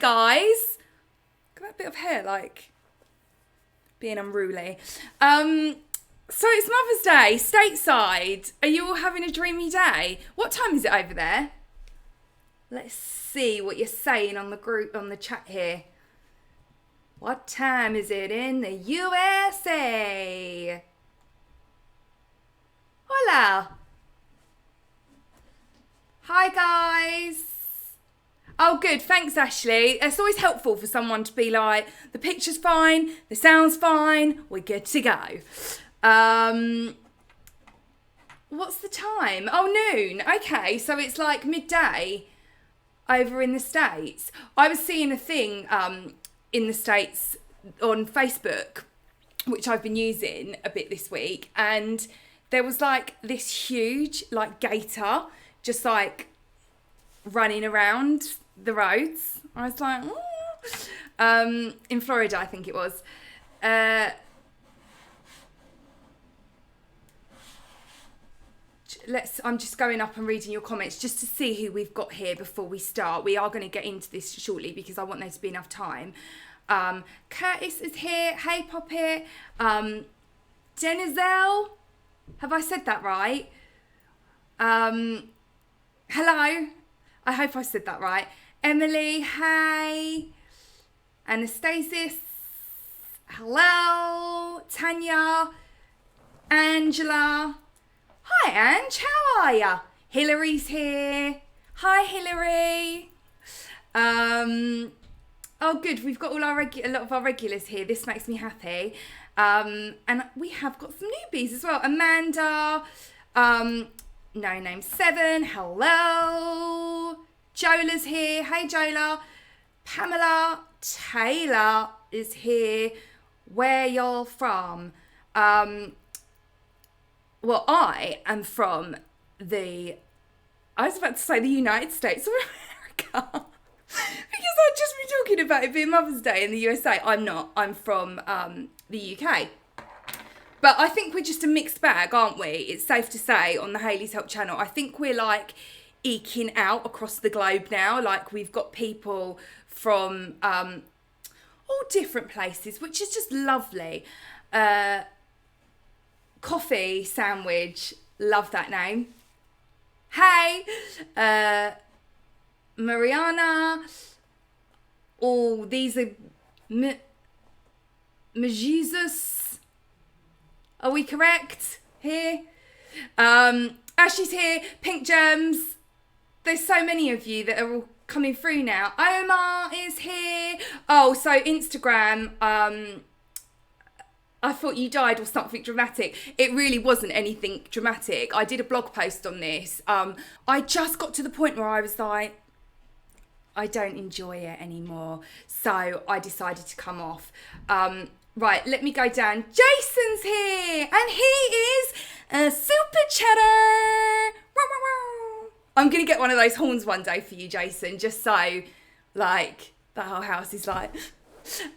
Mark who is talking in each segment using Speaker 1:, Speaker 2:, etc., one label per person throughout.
Speaker 1: guys. Got that bit of hair, like, being unruly. So it's Mother's Day, stateside. Are you all having a dreamy day? What time is it over there? Let's see what you're saying on the group, on the chat here. What time is it in the USA? Hola. Hi, guys. Oh, good. Thanks, Ashley. It's always helpful for someone to be like, the picture's fine, the sound's fine, we're good to go. What's the time? Oh, noon. Okay, so it's like midday over in the States. I was seeing a thing in the States on Facebook, which I've been using a bit this week, and there was like this huge like gator just like running around the roads. I was like, in Florida, I think it was. I'm just going up and reading your comments just to see who we've got here before we start. We are going to get into this shortly because I want there to be enough time. Curtis is here. Hey, Poppet. Denizelle. Have I said that right? Hello. I hope I said that right. Emily, hey. Anastasis. Hello. Tanya. Angela. Hi, Ange. How are ya? Hillary's here. Hi, Hillary. Oh, good. We've got all our a lot of our regulars here. This makes me happy. And we have got some newbies as well. Amanda. No Name 7. Hello. Jola's here. Hey, Jola. Pamela Taylor is here. Where y'all from? Well, I am from I was about to say the United States of America. Because I'd just be talking about it being Mother's Day in the USA. I'm not. I'm from the UK. But I think we're just a mixed bag, aren't we? It's safe to say on the Hayley's Help channel. I think we're like eking out across the globe now. Like we've got people from all different places, which is just lovely. Coffee Sandwich, love that name. Hey, Mariana. Oh, these are Jesus. Are we correct here? Ashley's here. Pink Gems. There's so many of you that are all coming through now. Omar is here. Oh, so Instagram. I thought you died or something dramatic. It really wasn't anything dramatic. I did a blog post on this. I just got to the point where I was like, I don't enjoy it anymore. So I decided to come off. Right, let me go down. Jason's here, and he is a super chatter. I'm going to get one of those horns one day for you, Jason, just so, like, the whole house is like...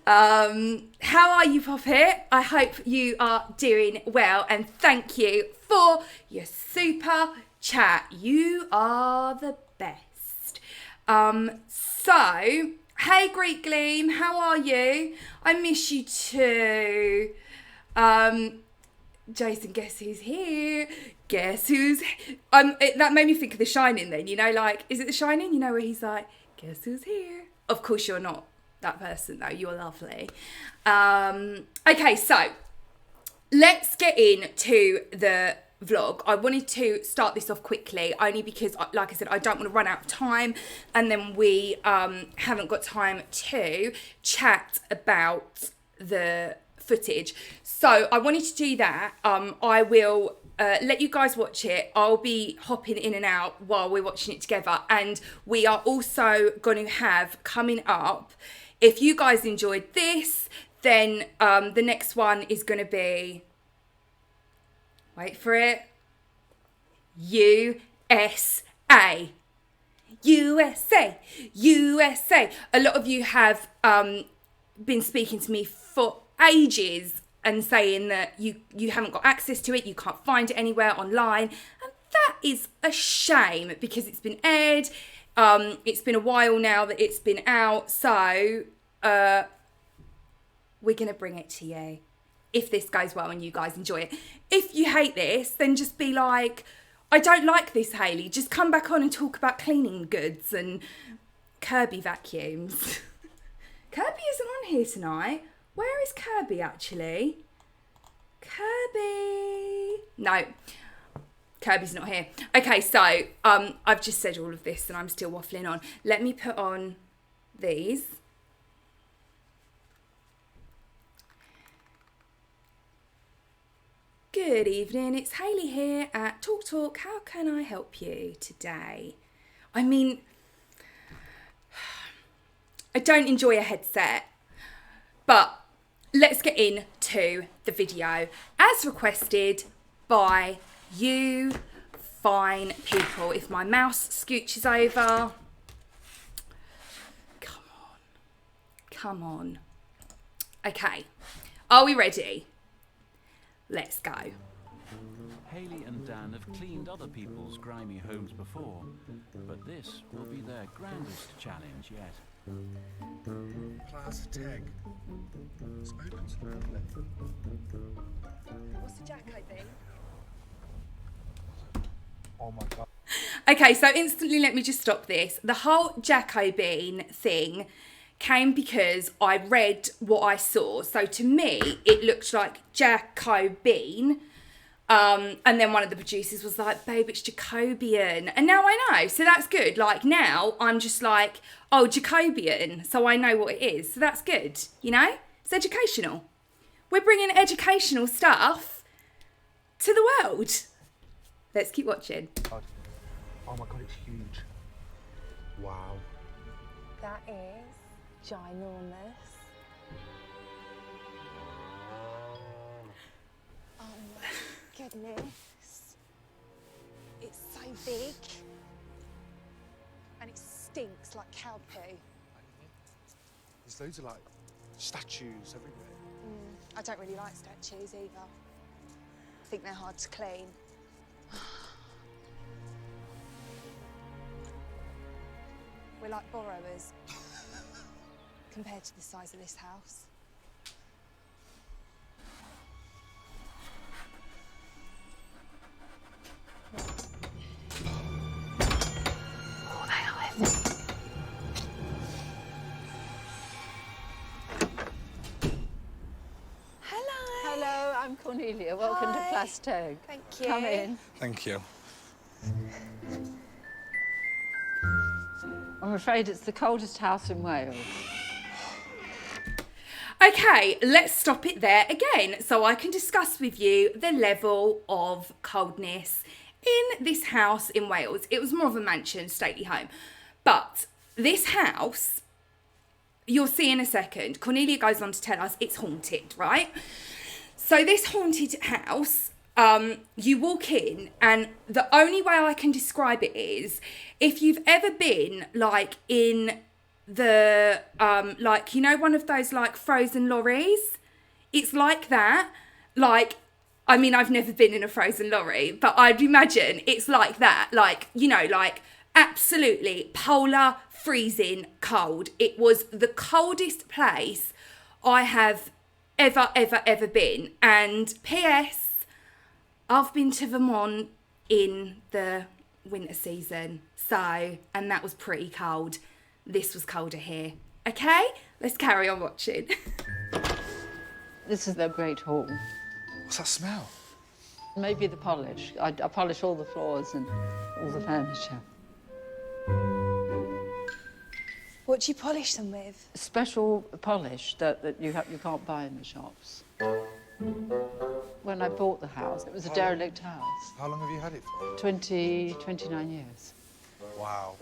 Speaker 1: How are you, Poppet? I hope you are doing well, and thank you for your super chat. You are the best. So, hey Greek Gleam, how are you? I miss you too. Jason, guess who's here? Guess who's... that made me think of The Shining then, you know, like, is it The Shining? You know, where he's like, guess who's here? Of course you're not that person though, you're lovely. Okay, so let's get into the vlog. I wanted to start this off quickly only because, like I said, I don't want to run out of time and then we haven't got time to chat about the footage. So I wanted to do that. I will let you guys watch it. I'll be hopping in and out while we're watching it together, and we are also going to have coming up, if you guys enjoyed this, then the next one is going to be, wait for it, USA. USA. USA. A lot of you have been speaking to me for ages and saying that you haven't got access to it, you can't find it anywhere online. And that is a shame because it's been aired It's been a while now that it's been out, so we're going to bring it to you. If this goes well and you guys enjoy it. If you hate this, then just be like, I don't like this, Hayley. Just come back on and talk about cleaning goods and Kirby vacuums. Kirby isn't on here tonight. Where is Kirby, actually? Kirby. No. Kirby's not here. Okay, so I've just said all of this and I'm still waffling on. Let me put on these. Good evening, it's Hayley here at Talk Talk. How can I help you today? I mean, I don't enjoy a headset, but let's get into the video as requested by you fine people. If my mouse scooches over, come on. Okay, are we ready? Let's go.
Speaker 2: Hayley and Dan have cleaned other people's grimy homes before, but this will be their grandest challenge yet.
Speaker 3: Plas Teg. It's open to the public.
Speaker 1: What's the Jacko thing?
Speaker 3: Oh my god.
Speaker 1: Okay, so instantly let me just stop this. The whole Jacko bean thing came because I read what I saw. So to me, it looked like Jacko bean. And then one of the producers was like, babe, it's Jacobian. And now I know. So that's good. Like now I'm just like, oh, Jacobian. So I know what it is. So that's good. You know, it's educational. We're bringing educational stuff to the world. Let's keep watching.
Speaker 3: Oh my god, it's huge. Wow.
Speaker 4: That is ginormous. Oh my goodness. It's so big. And it stinks like cow poo.
Speaker 3: There's loads of like statues everywhere.
Speaker 4: I don't really like statues either. I think they're hard to clean. We're like borrowers compared to the size of this house. Oh, they are heavy. Hello.
Speaker 5: Hello, I'm Cornelia. Welcome to
Speaker 4: Hi.
Speaker 5: Plas Teg.
Speaker 4: Thank you.
Speaker 5: Come in.
Speaker 3: Thank you.
Speaker 5: I'm afraid it's the coldest house in Wales.
Speaker 1: Okay, let's stop it there again so I can discuss with you the level of coldness in this house in Wales. It was more of a mansion, stately home. But this house, you'll see in a second, Cornelia goes on to tell us it's haunted, right? So this haunted house, you walk in and the only way I can describe it is if you've ever been like in the, like, you know, one of those like frozen lorries, it's like that. Like, I mean, I've never been in a frozen lorry, but I'd imagine it's like that. Like, you know, like absolutely polar freezing cold. It was the coldest place I have ever been. And P.S. I've been to Vermont in the winter season. So, and that was pretty cold. This was colder here. Okay, let's carry on watching.
Speaker 5: This is their great hall.
Speaker 3: What's that smell?
Speaker 5: Maybe the polish. I polish all the floors and all the furniture.
Speaker 4: What do you polish them with?
Speaker 5: Special polish that you can't buy in the shops. When I bought the house, it was a derelict house.
Speaker 3: How long have you had it for?
Speaker 5: 29 years.
Speaker 3: Wow.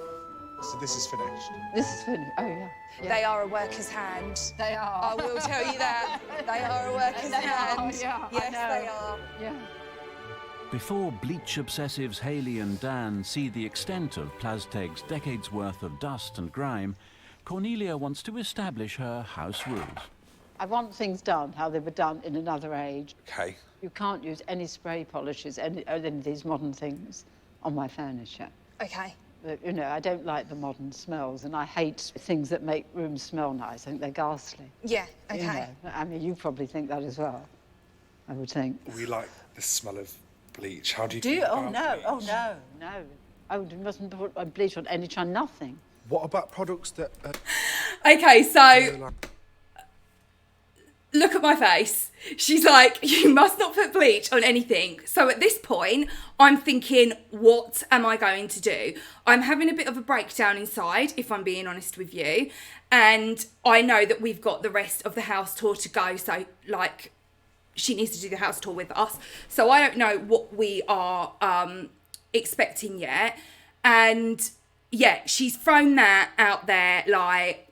Speaker 3: So this is finished.
Speaker 5: This is finished. Oh, yeah.
Speaker 4: They are a worker's hand.
Speaker 5: They are.
Speaker 4: I will tell you that. They are a worker's
Speaker 5: They are,
Speaker 4: hand.
Speaker 5: yeah, I
Speaker 4: Yes,
Speaker 5: know.
Speaker 4: they are.
Speaker 5: Yeah.
Speaker 2: Before bleach obsessives Hayley and Dan see the extent of Plas Teg's decades worth of dust and grime, Cornelia wants to establish her house rules.
Speaker 5: I want things done how they were done in another age.
Speaker 3: Okay.
Speaker 5: You can't use any spray polishes, any of these modern things, on my furniture.
Speaker 4: Okay.
Speaker 5: But, you know, I don't like the modern smells, and I hate things that make rooms smell nice. I think they're ghastly.
Speaker 4: Yeah, okay.
Speaker 5: You know, I mean, you probably think that as well, I would think.
Speaker 3: We like the smell of bleach. How do you
Speaker 5: Do you?
Speaker 3: feel
Speaker 5: Oh,
Speaker 3: about
Speaker 5: no.
Speaker 3: bleach?
Speaker 5: Oh, no, no. Oh, you mustn't put bleach on any time, nothing.
Speaker 3: What about products that...
Speaker 1: Okay, so
Speaker 3: like,
Speaker 1: look at my face. She's like, you must not put bleach on anything. So at this point, I'm thinking, what am I going to do? I'm having a bit of a breakdown inside, if I'm being honest with you. And I know that we've got the rest of the house tour to go. So, like, she needs to do the house tour with us. So I don't know what we are expecting yet. And, yeah, she's thrown that out there, like...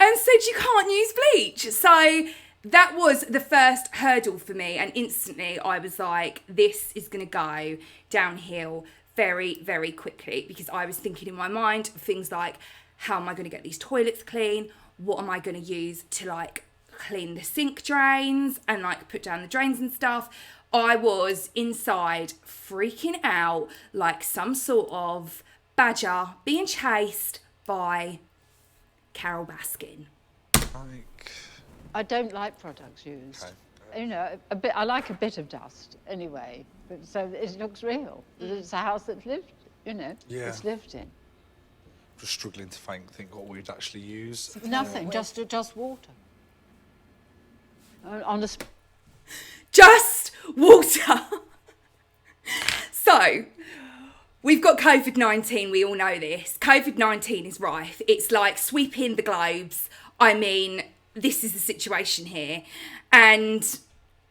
Speaker 1: and said you can't use bleach. So that was the first hurdle for me, and instantly I was like, this is going to go downhill very, very quickly, because I was thinking in my mind of things like, how am I going to get these toilets clean? What am I going to use to, like, clean the sink drains and, like, put down the drains and stuff? I was inside freaking out like some sort of badger being chased by Carol Baskin.
Speaker 3: like...
Speaker 5: I don't like products used.
Speaker 3: Okay.
Speaker 5: You know, I like a bit of dust anyway, but so it looks real. It's a house that's lived, you know,
Speaker 3: Yeah.
Speaker 5: it's lived in.
Speaker 3: Just struggling to think what we'd actually use.
Speaker 5: Nothing, just water. On the
Speaker 1: Just water. So, we've got COVID-19, we all know this. COVID-19 is rife. It's like sweeping the globes. I mean, this is the situation here. And,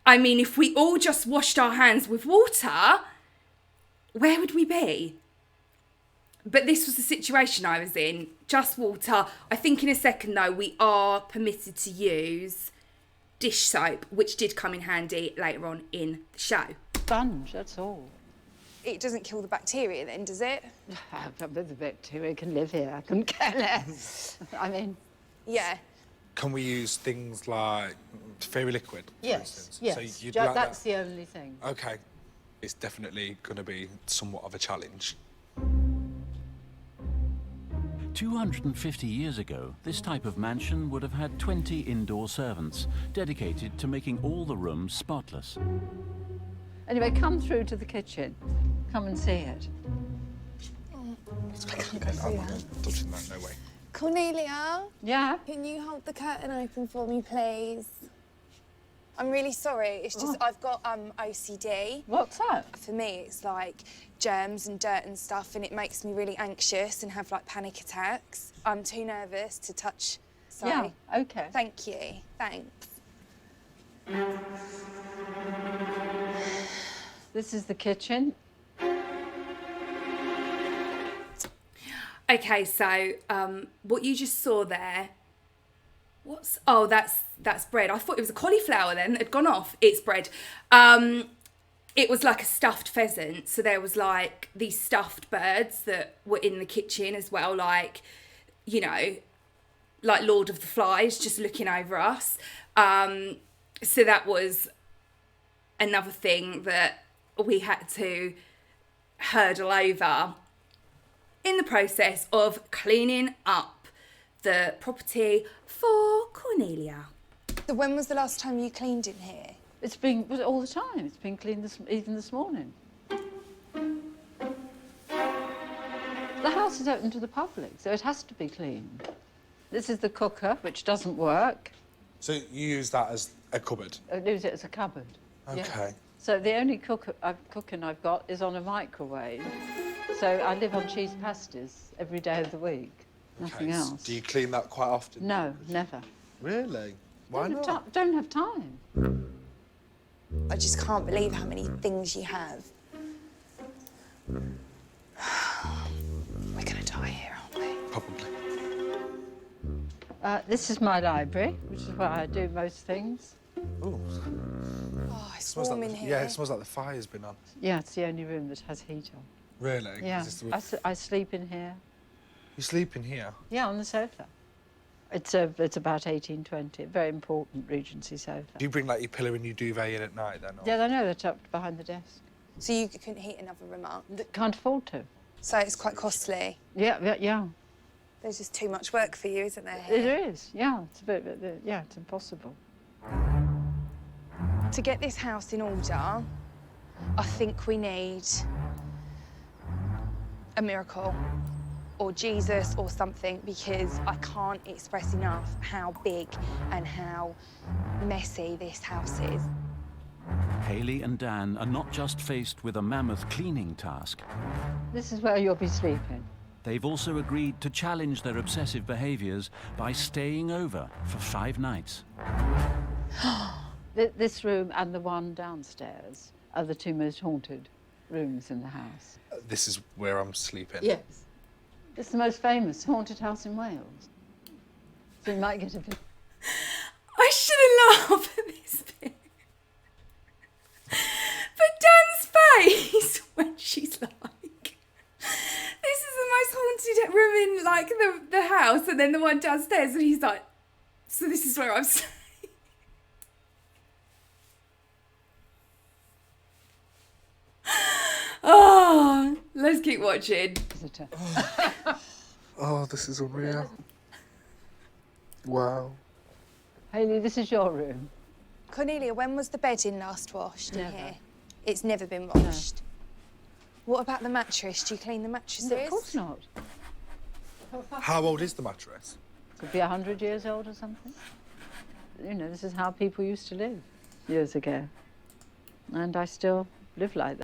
Speaker 1: I mean, if we all just washed our hands with water, where would we be? But this was the situation I was in. Just water. I think in a second, though, we are permitted to use dish soap, which did come in handy later on in the show.
Speaker 5: sponge, that's all.
Speaker 4: It doesn't kill the bacteria then, does it?
Speaker 5: The bacteria can live here, I couldn't care less. I mean...
Speaker 4: Yeah.
Speaker 3: Can we use things like fairy liquid, for instance?
Speaker 5: yes.
Speaker 3: So you'd like
Speaker 5: That's
Speaker 3: that?
Speaker 5: the only thing.
Speaker 3: Okay. It's definitely going to be somewhat of a challenge.
Speaker 2: 250 years ago, this type of mansion would have had 20 indoor servants, dedicated to making all the rooms spotless.
Speaker 5: Anyway, come through to the kitchen. Come and see it.
Speaker 3: I can't go through that. Touching that, no way.
Speaker 4: Cornelia,
Speaker 5: Yeah?
Speaker 4: can you hold the curtain open for me, please? I'm really sorry. It's just I've got OCD.
Speaker 5: What's that?
Speaker 4: For me, it's like germs and dirt and stuff, and it makes me really anxious and have like panic attacks. I'm too nervous to touch. Sorry.
Speaker 5: Yeah, okay.
Speaker 4: Thank you. Thanks.
Speaker 5: This is the kitchen.
Speaker 1: Okay, so what you just saw there, that's bread. I thought it was a cauliflower then that had gone off. It's bread. It was like a stuffed pheasant. So there was like these stuffed birds that were in the kitchen as well, like, you know, like Lord of the Flies just looking over us. So that was another thing that we had to hurdle over in the process of cleaning up the property for Cornelia.
Speaker 4: So when was the last time you cleaned in here?
Speaker 5: It's been all the time. It's been cleaned even this morning. The house is open to the public, so it has to be cleaned. This is the cooker, which doesn't work.
Speaker 3: So you use that as a cupboard?
Speaker 5: I use it as a cupboard.
Speaker 3: Okay.
Speaker 5: Yeah. So the only cooking I've got is on a microwave. So I live on cheese pasties every day of the week. Nothing
Speaker 3: Okay.
Speaker 5: else.
Speaker 3: Do you clean that quite often?
Speaker 5: No, never.
Speaker 3: Really? Why not?
Speaker 5: Don't have time.
Speaker 4: I just can't believe how many things you have. We're gonna die here, aren't we?
Speaker 3: Probably.
Speaker 5: This is my library, which is where I do most things.
Speaker 3: Ooh.
Speaker 4: Oh, it's
Speaker 3: Smells
Speaker 4: warm
Speaker 3: like
Speaker 4: in here.
Speaker 3: Yeah, it smells like the fire's been on.
Speaker 5: Yeah, it's the only room that has heat on.
Speaker 3: Really?
Speaker 5: Yeah,
Speaker 3: Is this the-
Speaker 5: I sleep in here.
Speaker 3: You sleep in here?
Speaker 5: Yeah, on the sofa. It's about 1820, a very important Regency sofa.
Speaker 3: Do you bring like your pillow and your duvet in at night then? Or?
Speaker 5: Yeah, I know, they're tucked behind the desk.
Speaker 4: So you couldn't heat another room up?
Speaker 5: Can't afford to.
Speaker 4: So it's quite costly.
Speaker 5: Yeah.
Speaker 4: There's just too much work for you, isn't there?
Speaker 5: It is, yeah. It's a bit, yeah, it's impossible.
Speaker 4: To get this house in order, I think we need a miracle or Jesus or something, because I can't express enough how big and how messy this house is.
Speaker 2: Hayley and Dan are not just faced with a mammoth cleaning task.
Speaker 5: This is where you'll be sleeping.
Speaker 2: They've also agreed to challenge their obsessive behaviours by staying over for 5 nights.
Speaker 5: This room and the one downstairs are the 2 most haunted rooms in the house.
Speaker 3: This is where I'm sleeping.
Speaker 5: Yes. It's the most famous haunted house in Wales. So you might get a bit...
Speaker 1: I shouldn't laugh at this bit. But Dan's face when she's like, this is the most haunted room in like the house, and then the one downstairs, and he's like, so this is where I'm staying. Oh, let's keep watching.
Speaker 5: visitor.
Speaker 3: Oh, this is unreal. Wow.
Speaker 5: Hayley, this is your room.
Speaker 4: Cornelia, when was the bedding last washed in
Speaker 5: Never.
Speaker 4: here? It's never been washed. What about the mattress? Do you clean the mattresses?
Speaker 5: Of course not.
Speaker 3: How old is the mattress?
Speaker 5: Could be 100 years old or something. You know, this is how people used to live years ago. And I still live like that.